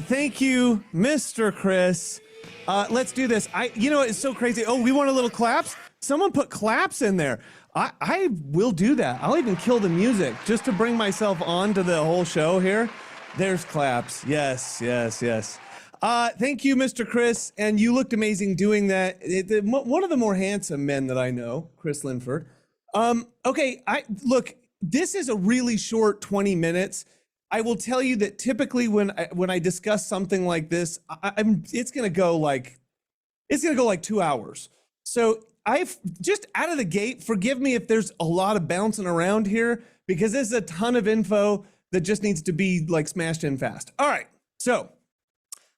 Thank you, Mr. Chris. Let's do this. You know, it's so crazy. Oh, we want a little claps? Someone put claps in there. I will do that. I'll even kill the music just to bring myself on to the whole show here. There's claps. Yes, yes, yes. Thank you, Mr. Chris. And you looked amazing doing that. One of the more handsome men that I know, Chris Linford. Okay, look, this is a really short 20 minutes. I will tell you that typically when I discuss something like this, it's gonna go like 2 hours. So I've just out of the gate, forgive me if there's a lot of bouncing around here because there's a ton of info that just needs to be like smashed in fast. All right, so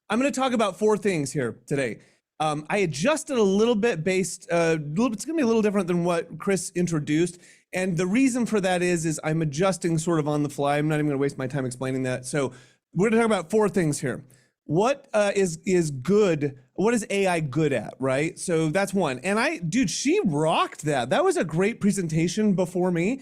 I'm gonna talk about 4 things here today. I adjusted a little bit based, it's gonna be a little different than what Chris introduced. And the reason for that is I'm adjusting sort of on the fly. I'm not even gonna waste my time explaining that. So we're gonna talk about 4 things here. What is good? What is AI good at, right? So that's one. And dude, she rocked that. That was a great presentation before me.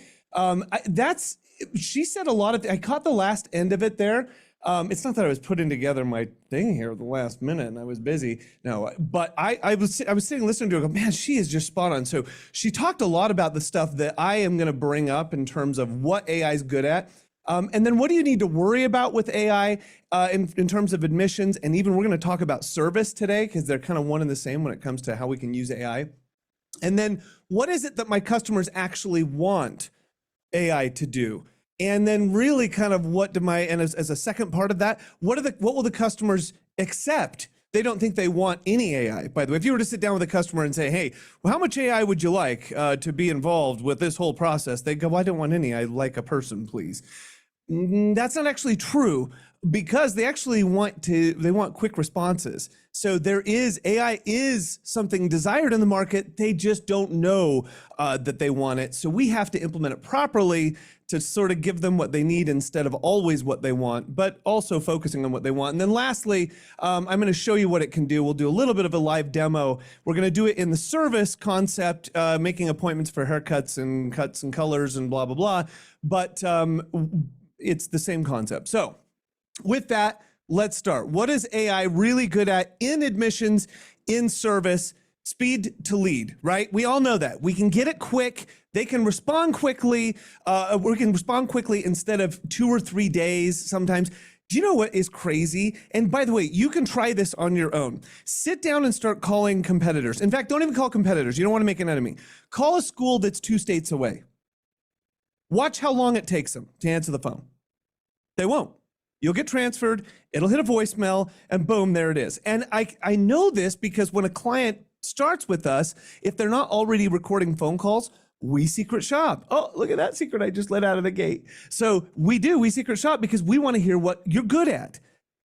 She said a lot of, I caught the last end of it there. It's not that I was putting together my thing here at the last minute and I was busy. No, but I was sitting listening to her go, man, she is just spot on. So she talked a lot about the stuff that I am going to bring up in terms of what AI is good at. And then what do you need to worry about with AI in terms of admissions? And even we're going to talk about service today because they're kind of one and the same when it comes to how we can use AI. And then what is it that my customers actually want AI to do? And then really kind of as a second part of that, what will the customers accept? They don't think they want any AI, by the way. If you were to sit down with a customer and say, hey, well, how much AI would you like to be involved with this whole process? They go, well, I don't want any. I like a person, please. That's not actually true because they actually want quick responses. So AI is something desired in the market. They just don't know that they want it. So we have to implement it properly to sort of give them what they need instead of always what they want, but also focusing on what they want. And then lastly, I'm going to show you what it can do. We'll do a little bit of a live demo. We're going to do it in the service concept, making appointments for haircuts and cuts and colors and blah, blah, blah. But it's the same concept. So with that, let's start. What is AI really good at in admissions, in service? Speed to lead, right? We all know that. We can get it quick. They can respond quickly. We can respond quickly instead of 2 or 3 days sometimes. Do you know what is crazy? And by the way, you can try this on your own. Sit down and start calling competitors. In fact, don't even call competitors. You don't want to make an enemy. Call a school that's 2 states away. Watch how long it takes them to answer the phone. They won't. You'll get transferred, it'll hit a voicemail, and boom, there it is. And I know this because when a client starts with us, if they're not already recording phone calls, we secret shop. Oh, look at that secret I just let out of the gate. So we secret shop because we want to hear what you're good at.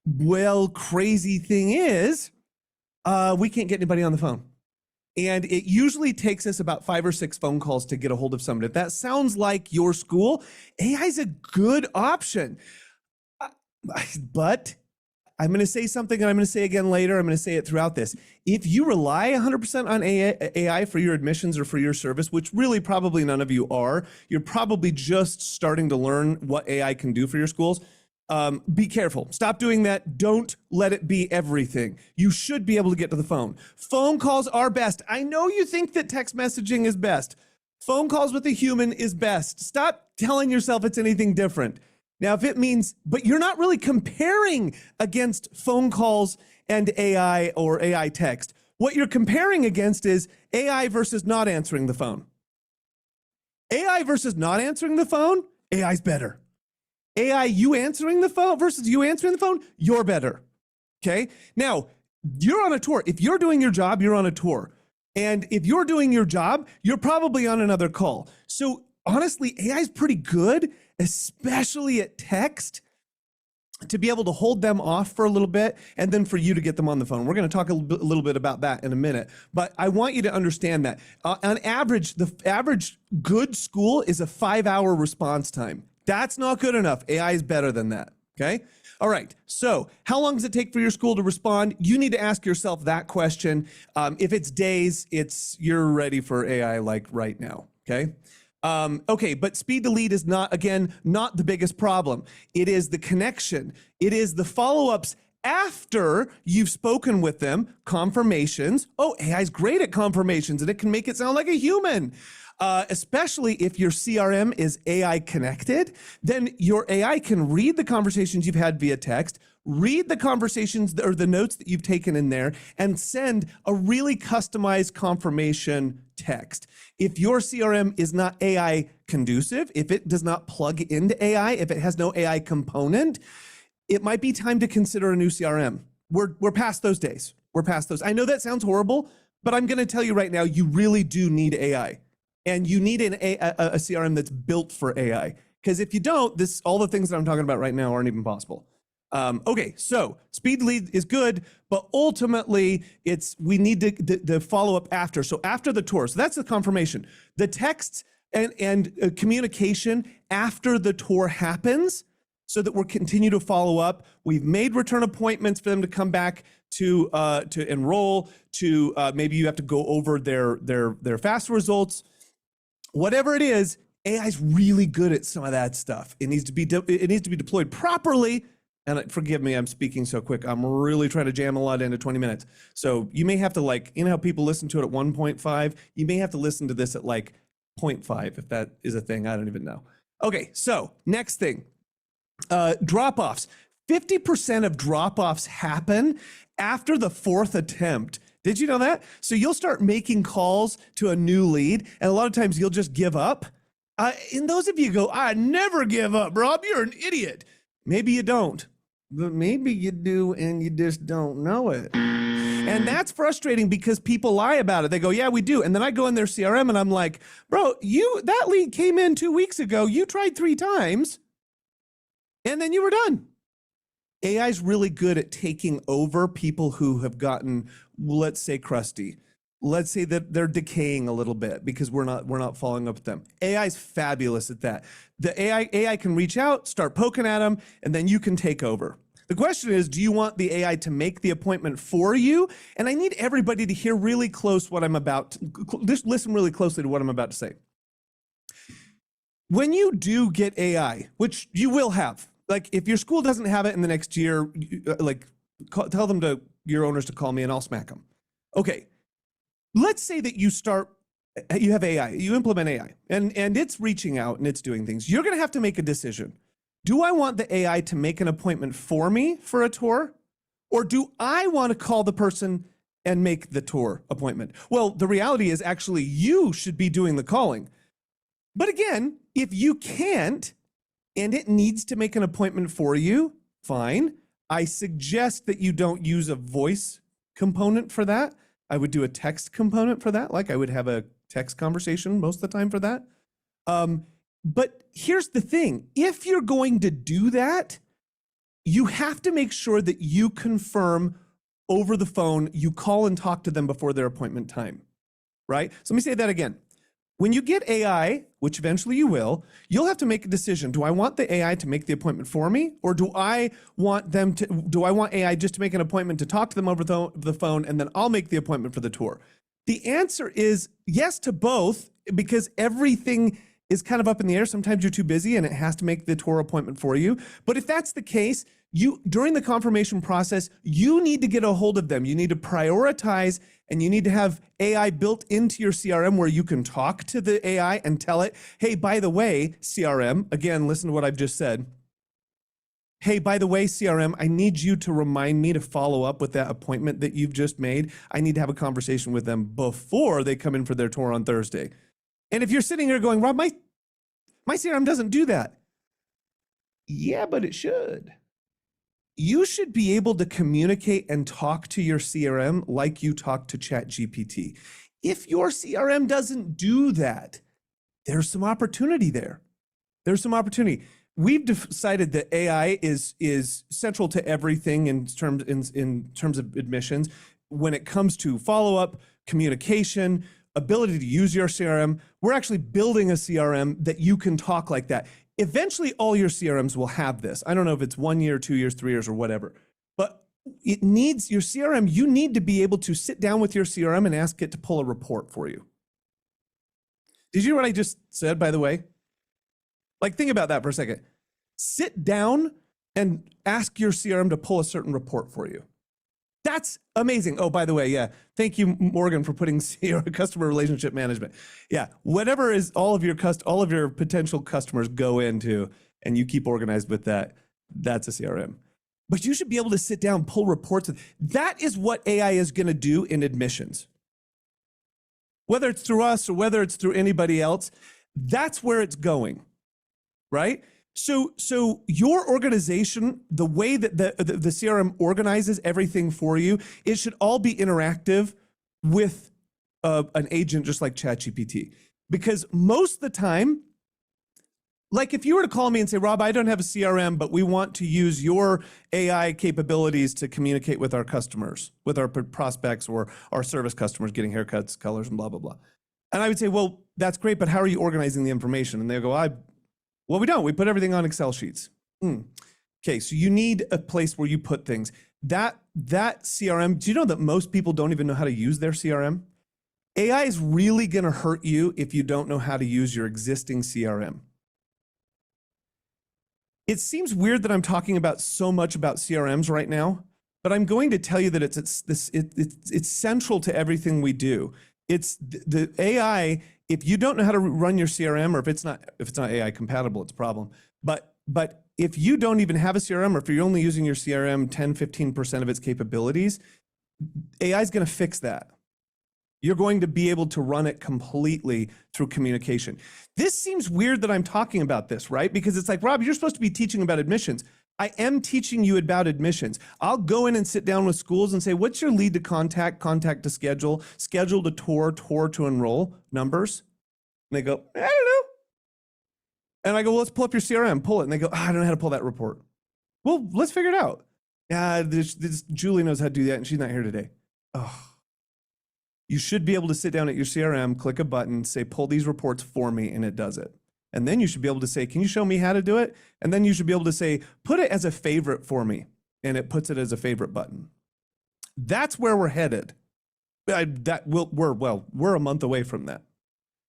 Well, crazy thing is, we can't get anybody on the phone. And it usually takes us about 5 or 6 phone calls to get a hold of somebody. If that sounds like your school, AI is a good option. But I'm going to say something and I'm going to say again later. I'm going to say it throughout this. If you rely 100% on AI for your admissions or for your service, which really probably none of you are, you're probably just starting to learn what AI can do for your schools. Be careful. Stop doing that. Don't let it be everything. You should be able to get to the phone. Phone calls are best. I know you think that text messaging is best. Phone calls with a human is best. Stop telling yourself it's anything different. Now, if it means, but you're not really comparing against phone calls and AI or AI text. What you're comparing against is AI versus not answering the phone. AI versus not answering the phone, AI's better. AI, you answering the phone versus you answering the phone, you're better. Okay? Now, you're on a tour. If you're doing your job, you're on a tour. And if you're doing your job, you're probably on another call. So honestly, AI is pretty good, especially at text, to be able to hold them off for a little bit and then for you to get them on the phone. We're going to talk a little bit about that in a minute, but I want you to understand that on average, the average good school is a 5-hour response time. That's not good enough. AI is better than that. Okay. All right. So how long does it take for your school to respond? You need to ask yourself that question. If it's days, you're ready for AI like right now. Okay. Okay, but speed to lead is not the biggest problem. It is the connection. It is the follow-ups After you've spoken with them, confirmations. Oh, AI is great at confirmations, and it can make it sound like a human. Especially if your CRM is AI connected, then your AI can read the conversations you've had via text, read the conversations or the notes that you've taken in there, and send a really customized confirmation text. If your CRM is not AI conducive, if it does not plug into AI, if it has no AI component, it might be time to consider a new CRM. We're past those days. We're past those. I know that sounds horrible, but I'm going to tell you right now, you really do need AI. And you need a CRM that's built for AI. Because if you don't, all the things that I'm talking about right now aren't even possible. Okay, so speed lead is good, but ultimately we need the follow up after. So after the tour, so that's the confirmation. The texts and communication after the tour happens, so that we'll continue to follow up. We've made return appointments for them to come back to enroll. Maybe you have to go over their FAFSA results. Whatever it is, AI is really good at some of that stuff. It needs to be deployed properly. And forgive me, I'm speaking so quick. I'm really trying to jam a lot into 20 minutes. So you may have to you know how people listen to it at 1.5? You may have to listen to this at 0.5 if that is a thing. I don't even know. Okay, so next thing, drop-offs. 50% of drop-offs happen after the 4th attempt. Did you know that? So you'll start making calls to a new lead, and a lot of times you'll just give up. And those of you go, I never give up, Rob, you're an idiot. Maybe you don't, but maybe you do, and you just don't know it. And that's frustrating because people lie about it. They go, yeah, we do. And then I go in their CRM and I'm like, bro, that lead came in 2 weeks ago. You tried 3 times, and then you were done. AI is really good at taking over people who have gotten, let's say, crusty. Let's say that they're decaying a little bit because we're not following up with them. AI is fabulous at that. The AI can reach out, start poking at them, and then you can take over. The question is, do you want the AI to make the appointment for you? And I need everybody to hear really close what I'm about to, just listen really closely to what I'm about to say. When you do get AI, which you will have, if your school doesn't have it in the next year, tell them your owners to call me and I'll smack them. Okay, let's say that you have AI, you implement AI, and it's reaching out and it's doing things. You're gonna have to make a decision. Do I want the AI to make an appointment for me for a tour? Or do I want to call the person and make the tour appointment? Well, the reality is actually you should be doing the calling. But again, if you can't, and it needs to make an appointment for you, fine. I suggest that you don't use a voice component for that. I would do a text component for that. I would have a text conversation most of the time for that. But here's the thing. If you're going to do that, you have to make sure that you confirm over the phone, you call and talk to them before their appointment time, right? So let me say that again. When you get AI, which eventually you will, you'll have to make a decision. Do I want the AI to make the appointment for me? Or do I want AI just to make an appointment to talk to them over the phone and then I'll make the appointment for the tour? The answer is yes to both, because everything is kind of up in the air. Sometimes you're too busy and it has to make the tour appointment for you. But if that's the case, during the confirmation process, you need to get a hold of them. You need to prioritize, and you need to have AI built into your CRM where you can talk to the AI and tell it, hey, by the way, CRM, again, listen to what I've just said. Hey, by the way, CRM, I need you to remind me to follow up with that appointment that you've just made. I need to have a conversation with them before they come in for their tour on Thursday. And if you're sitting here going, Rob, my CRM doesn't do that. Yeah, but it should. You should be able to communicate and talk to your CRM like you talk to ChatGPT. If your CRM doesn't do that, there's some opportunity there. There's some opportunity. We've decided that AI is central to everything in terms of admissions. When it comes to follow-up, communication, ability to use your CRM, we're actually building a CRM that you can talk like that. Eventually, all your CRMs will have this. I don't know if it's 1 year, 2 years, 3 years, or whatever, but it needs your CRM. You need to be able to sit down with your CRM and ask it to pull a report for you. Did you hear what I just said, by the way? Think about that for a second. Sit down and ask your CRM to pull a certain report for you. That's amazing. Oh, by the way, yeah. Thank you, Morgan, for putting customer relationship management. Yeah, whatever is all of your potential customers go into, and you keep organized with that. That's a CRM. But you should be able to sit down, pull reports. That is what AI is going to do in admissions. Whether it's through us or whether it's through anybody else, that's where it's going, right? So your organization, the way that the CRM organizes everything for you, it should all be interactive with an agent just like ChatGPT. Because most of the time, like if you were to call me and say, Rob, I don't have a CRM, but we want to use your AI capabilities to communicate with our customers, with our prospects or our service customers getting haircuts, colors, and blah, blah, blah. And I would say, well, that's great, but how are you organizing the information? And they go, well, we don't. We put everything on Excel sheets. Okay, so you need a place where you put things. That CRM, do you know that most people don't even know how to use their CRM? AI is really going to hurt you if you don't know how to use your existing CRM. It seems weird that I'm talking about so much about CRMs right now, but I'm going to tell you that it's central to everything we do. It's the AI. If you don't know how to run your CRM, or if it's not AI compatible, it's a problem. But if you don't even have a CRM, or if you're only using your CRM 10-15% of its capabilities, AI is going to fix that. You're going to be able to run it completely through communication. This seems weird that I'm talking about this, right? Because it's like, Rob, you're supposed to be teaching about admissions. I am teaching you about admissions. I'll go in and sit down with schools and say, what's your lead to contact, contact to schedule to tour to enroll numbers? And they go, I don't know. And I go, well, let's pull up your CRM, pull it. And they go, I don't know how to pull that report. Well, let's figure it out. Julie knows how to do that, and she's not here today. Oh. You should be able to sit down at your CRM, click a button, say, pull these reports for me, and it does it. And then you should be able to say, can you show me how to do it? And then you should be able to say, put it as a favorite for me. And it puts it as a favorite button. That's where we're headed. We're a month away from that.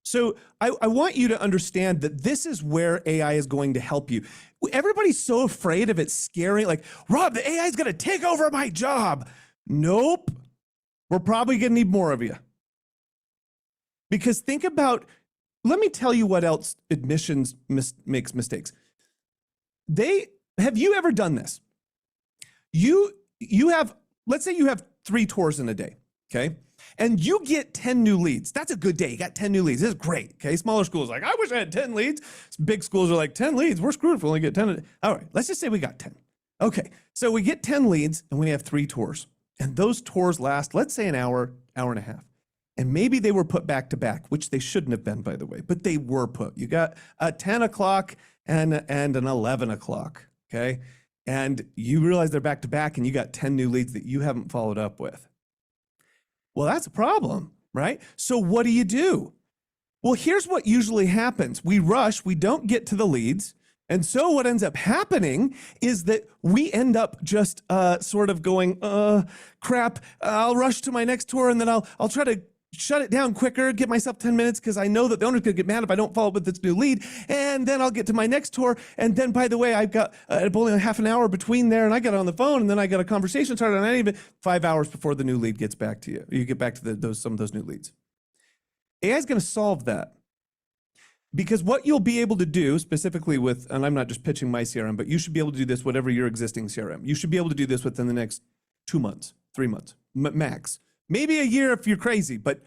So I want you to understand that this is where AI is going to help you. Everybody's so afraid of it scaring, like, Rob, the AI is going to take over my job. Nope. We're probably going to need more of you. Because think about, let me tell you what else admissions makes mistakes. Have you ever done this? You have, let's say you have 3 tours in a day, okay? And you get 10 new leads. That's a good day. You got 10 new leads. This is great, okay? Smaller schools are like, I wish I had 10 leads. Big schools are like, 10 leads? We're screwed if we only get 10. All right, let's just say we got 10. Okay, so we get 10 leads and we have 3 tours. And those tours last, let's say, an hour, hour and a half. And maybe they were put back to back, which they shouldn't have been, by the way, but they were put. You got a 10 o'clock and an 11 o'clock, okay? And you realize they're back to back and you got 10 new leads that you haven't followed up with. Well, that's a problem, right? So what do? Well, here's what usually happens. We rush, we don't get to the leads. And so what ends up happening is that we end up just sort of going, crap, I'll rush to my next tour and then I'll try to shut it down quicker, get myself 10 minutes because I know that the owner's going to get mad if I don't follow up with this new lead. And then I'll get to my next tour. And then, by the way, I've got only half an hour between there and I got on the phone and then I got a conversation started and I even 5 hours before the new lead gets back to you. You get back to some of those new leads. AI is going to solve that. Because what you'll be able to do specifically with, and I'm not just pitching my CRM, but you should be able to do this, whatever your existing CRM. You should be able to do this within the next 2 months, 3 months, max. Maybe a year if you're crazy, but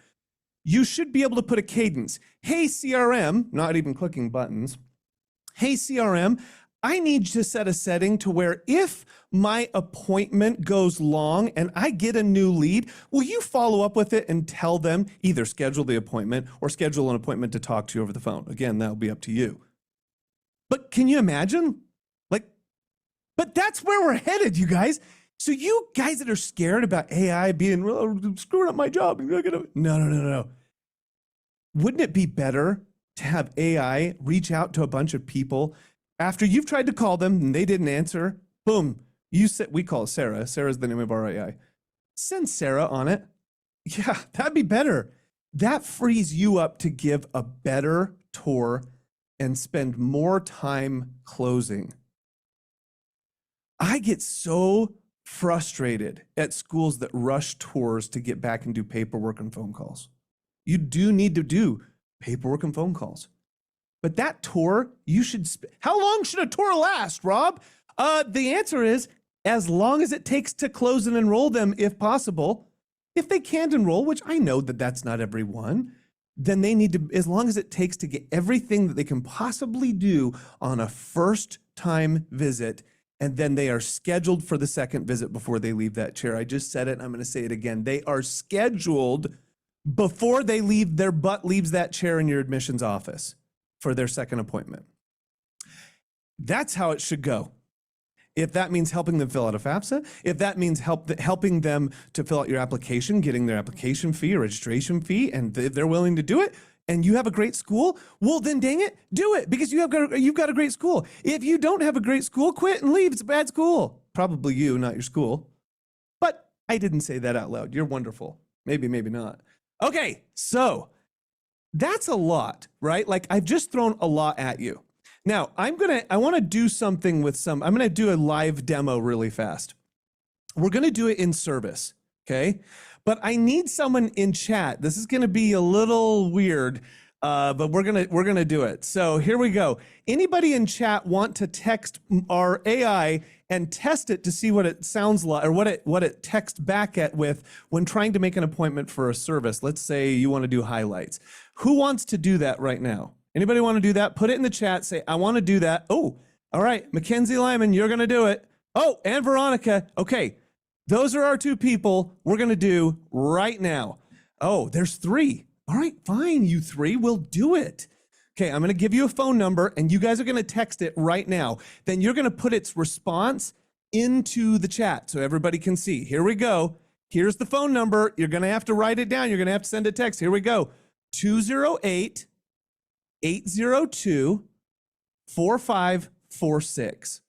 you should be able to put a cadence. Hey, CRM, not even clicking buttons. Hey, CRM, I need to set a setting to where if my appointment goes long and I get a new lead, will you follow up with it and tell them either schedule the appointment or schedule an appointment to talk to you over the phone? Again, that'll be up to you. But can you imagine? But that's where we're headed, you guys. So you guys that are scared about AI being screwing up my job, no. Wouldn't it be better to have AI reach out to a bunch of people after you've tried to call them and they didn't answer? Boom. We call it Sarah. Sarah's the name of our AI. Send Sarah on it. Yeah, that'd be better. That frees you up to give a better tour and spend more time closing. I get so frustrated at schools that rush tours to get back and do paperwork and phone calls. You do need to do paperwork and phone calls. But that tour, how long should a tour last, Rob? The answer is as long as it takes to close and enroll them, if possible. If they can't enroll, which I know that that's not everyone, then they need to, as long as it takes to get everything that they can possibly do on a first time visit, and then they are scheduled for the second visit before they leave that chair. I just said it, and I'm going to say it again. They are scheduled before they leave, their butt leaves that chair in your admissions office for their second appointment. That's how it should go. If that means helping them fill out a FAFSA, if that means helping them to fill out your application, getting their application fee or registration fee, and if they're willing to do it, and you have a great school, well then dang it, do it, because you've got a great school. If you don't have a great school, quit and leave. It's a bad school. Probably you, not your school. But I didn't say that out loud. You're wonderful. Maybe, maybe not. Okay, so that's a lot, right? Like I've just thrown a lot at you. Now, I want to do something with I'm going to do a live demo really fast. We're going to do it in service, okay? But I need someone in chat. This is going to be a little weird, but we're going to do it. So here we go. Anybody in chat want to text our AI and test it to see what it sounds like, or what it texts back at with when trying to make an appointment for a service? Let's say you want to do highlights. Who wants to do that right now? Anybody want to do that? Put it in the chat. Say, I want to do that. Oh, all right. Mackenzie Lyman, you're going to do it. Oh, and Veronica. Okay. Those are our two people we're going to do right now. Oh, there's three. All right, fine, you three. We'll do it. Okay, I'm going to give you a phone number, and you guys are going to text it right now. Then you're going to put its response into the chat so everybody can see. Here we go. Here's the phone number. You're going to have to write it down. You're going to have to send a text. Here we go. 208-802-4546.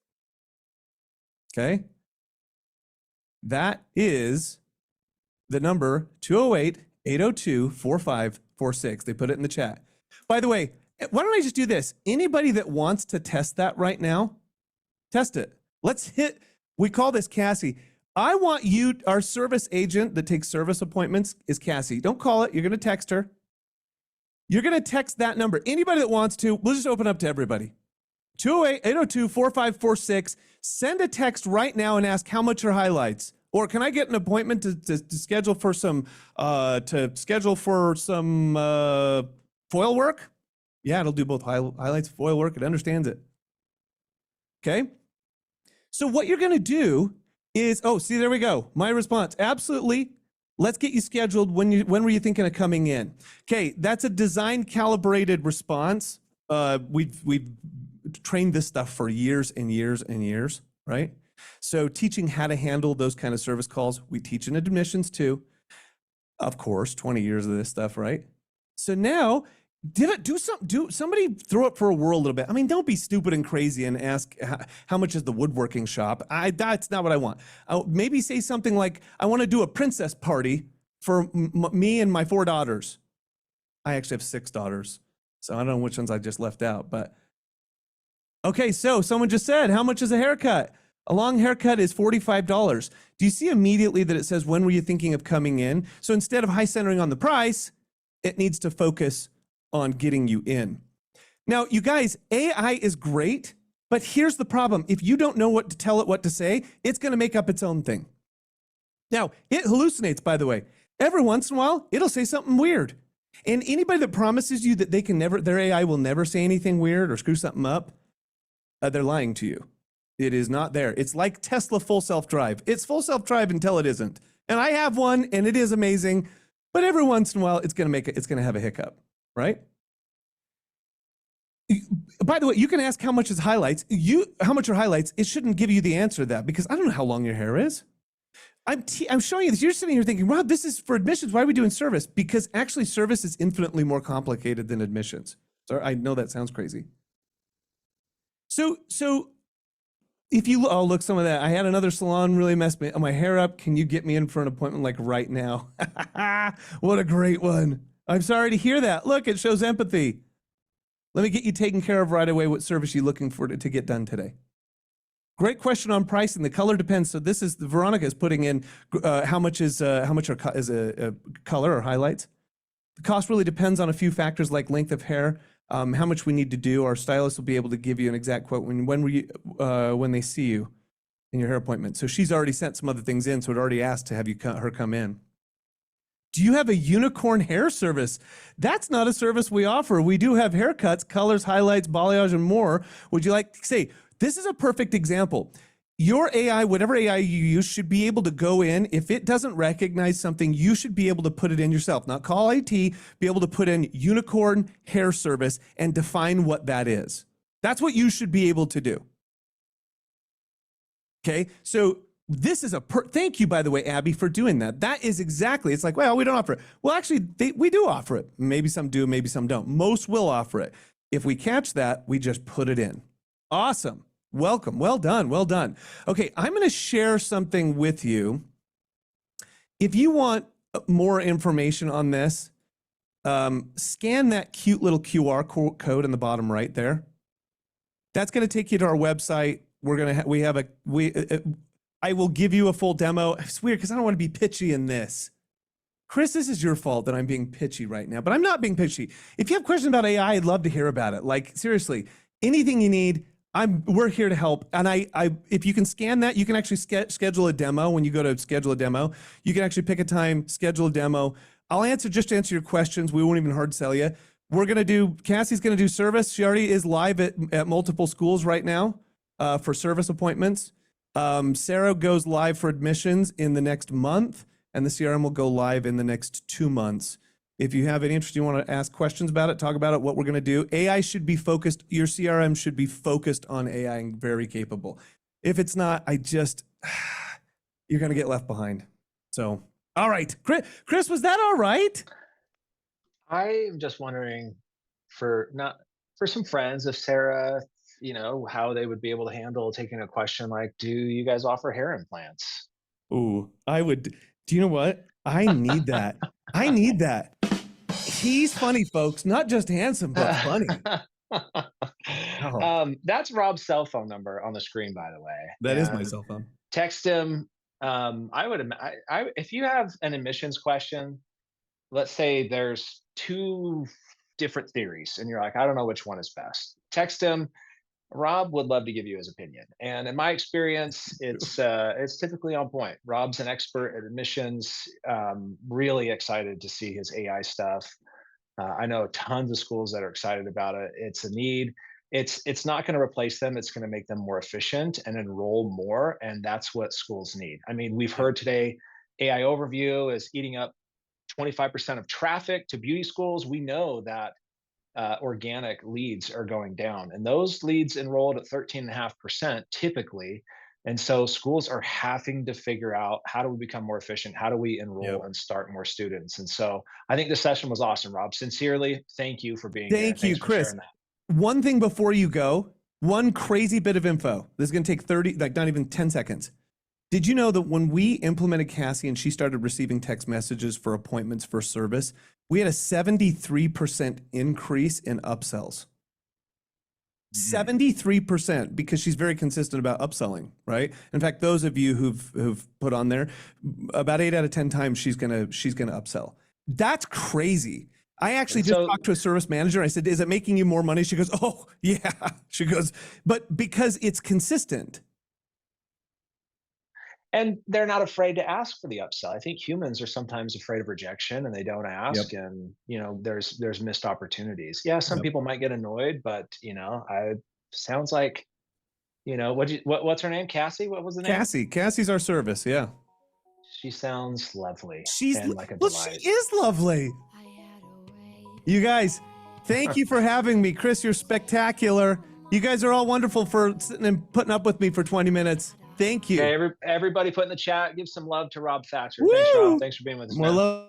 Okay? That is the number 208-802-4546. They put it in the chat. By the way, why don't I just do this? Anybody that wants to test that right now, test it. We call this Cassie. I want you, our service agent that takes service appointments is Cassie. Don't call it. You're going to text her. You're going to text that number. Anybody that wants to, we'll just open up to everybody. 208-802-4546. Send a text right now and ask how much are highlights. Or can I get an appointment to schedule for some foil work? Yeah, it'll do both highlights, foil work. It understands it. Okay. So what you're going to do is, oh, see, there we go. My response, absolutely. Let's get you scheduled. When were you thinking of coming in? Okay, that's a design calibrated response. We've trained this stuff for years and years and years, right? So teaching how to handle those kind of service calls, we teach in admissions too. Of course, 20 years of this stuff, right? So now, somebody throw it for a whirl a little bit. I mean, don't be stupid and crazy and ask how much is the woodworking shop. That's not what I want. Maybe say something like, I want to do a princess party for me and my 4 daughters. I actually have 6 daughters, so I don't know which ones I just left out, but. Okay, so someone just said, how much is a haircut? A long haircut is $45. Do you see immediately that it says, when were you thinking of coming in? So instead of high centering on the price, it needs to focus on getting you in. Now, you guys, AI is great, but here's the problem. If you don't know what to tell it what to say, it's going to make up its own thing. Now, it hallucinates, by the way. Every once in a while, it'll say something weird. And anybody that promises you that their AI will never say anything weird or screw something up, they're lying to you. It is not there. It's like Tesla full self-drive. It's full self-drive until it isn't. And I have one, and it is amazing. But every once in a while, it's going to have a hiccup, right? By the way, you can ask how much is highlights. How much are highlights? It shouldn't give you the answer to that because I don't know how long your hair is. I'm showing you this. You're sitting here thinking, Rob, this is for admissions. Why are we doing service? Because actually, service is infinitely more complicated than admissions. So I know that sounds crazy. So if you, oh, look, some of that. I had another salon really mess my hair up. Can you get me in for an appointment like right now? What a great one. I'm sorry to hear that. Look, it shows empathy. Let me get you taken care of right away. What service are you looking for to get done today? Great question on pricing. The color depends. So this is Veronica is putting in how much is a color or highlights. The cost really depends on a few factors like length of hair, how much we need to do. Our stylist will be able to give you an exact quote when they see you in your hair appointment. So she's already sent some other things in, so it already asked to have her come in. Do you have a unicorn hair service? That's not a service we offer. We do have haircuts, colors, highlights, balayage, and more. Would you like to say, this is a perfect example. Your AI, whatever AI you use, should be able to go in. If it doesn't recognize something, you should be able to put it in yourself. Not call IT, be able to put in unicorn hair service and define what that is. That's what you should be able to do. Okay, so this is thank you, by the way, Abby, for doing that. That is exactly, it's like, well, we don't offer it. Well, actually, we do offer it. Maybe some do, maybe some don't. Most will offer it. If we catch that, we just put it in. Awesome. Welcome. Well done. Well done. Okay, I'm going to share something with you. If you want more information on this, scan that cute little QR code in the bottom right there. That's going to take you to our website. I will give you a full demo. It's weird because I don't want to be pitchy in this. Chris, this is your fault that I'm being pitchy right now, but I'm not being pitchy. If you have questions about AI, I'd love to hear about it. Like, seriously, anything you need, we're here to help. And if you can scan that, you can actually schedule a demo. When you go to schedule a demo, you can actually pick a time, schedule a demo. I'll answer your questions. We won't even hard sell you. Cassie's going to do service. She already is live at multiple schools right now for service appointments. Sarah goes live for admissions in the next month, and the CRM will go live in the next 2 months. If you have any interest, you want to ask questions about it, talk about it, what we're going to do. AI should be focused. Your CRM should be focused on AI and very capable. If it's not, you're going to get left behind. So, all right. Chris, was that all right? I'm just wondering for some friends, if Sarah, how they would be able to handle taking a question like, do you guys offer hair implants? Ooh, I would. Do you know what? I need that. I need that. He's funny, folks. Not just handsome, but funny. That's Rob's cell phone number on the screen, by the way. That is my cell phone. Text him. If you have an admissions question, let's say there's 2 different theories and you're like, I don't know which one is best. Text him. Rob would love to give you his opinion. And in my experience, it's typically on point. Rob's an expert at admissions, really excited to see his AI stuff. I know tons of schools that are excited about it. It's a need. It's not going to replace them. It's going to make them more efficient and enroll more. And that's what schools need. I mean, we've heard today AI overview is eating up 25% of traffic to beauty schools. We know that organic leads are going down, and those leads enrolled at 13.5% typically. And so schools are having to figure out, how do we become more efficient? How do we enroll and start more students? And so I think this session was awesome, Rob. Sincerely, thank you for being here. Thank you, Chris. One thing before you go, one crazy bit of info. This is going to take not even 10 seconds. Did you know that when we implemented Cassie and she started receiving text messages for appointments for service, we had a 73% increase in upsells? 73%, because she's very consistent about upselling, right? In fact, those of you who've put on there, about 8 out of 10 times she's gonna upsell. That's crazy. I actually just talked to a service manager. I said, is it making you more money? She goes, oh, yeah. She goes, but because it's consistent. And they're not afraid to ask for the upsell. I think humans are sometimes afraid of rejection and they don't ask. Yep. And, there's missed opportunities. Yeah, some people might get annoyed, but, sounds like, what's her name? Cassie? What was the name? Cassie. Cassie's our service. Yeah. She sounds lovely. She is lovely. You guys, thank you for having me. Chris, you're spectacular. You guys are all wonderful for sitting and putting up with me for 20 minutes. Thank you. Okay, everybody put in the chat, give some love to Rob Thatcher. Thanks, Rob. Thanks for being with us. More love.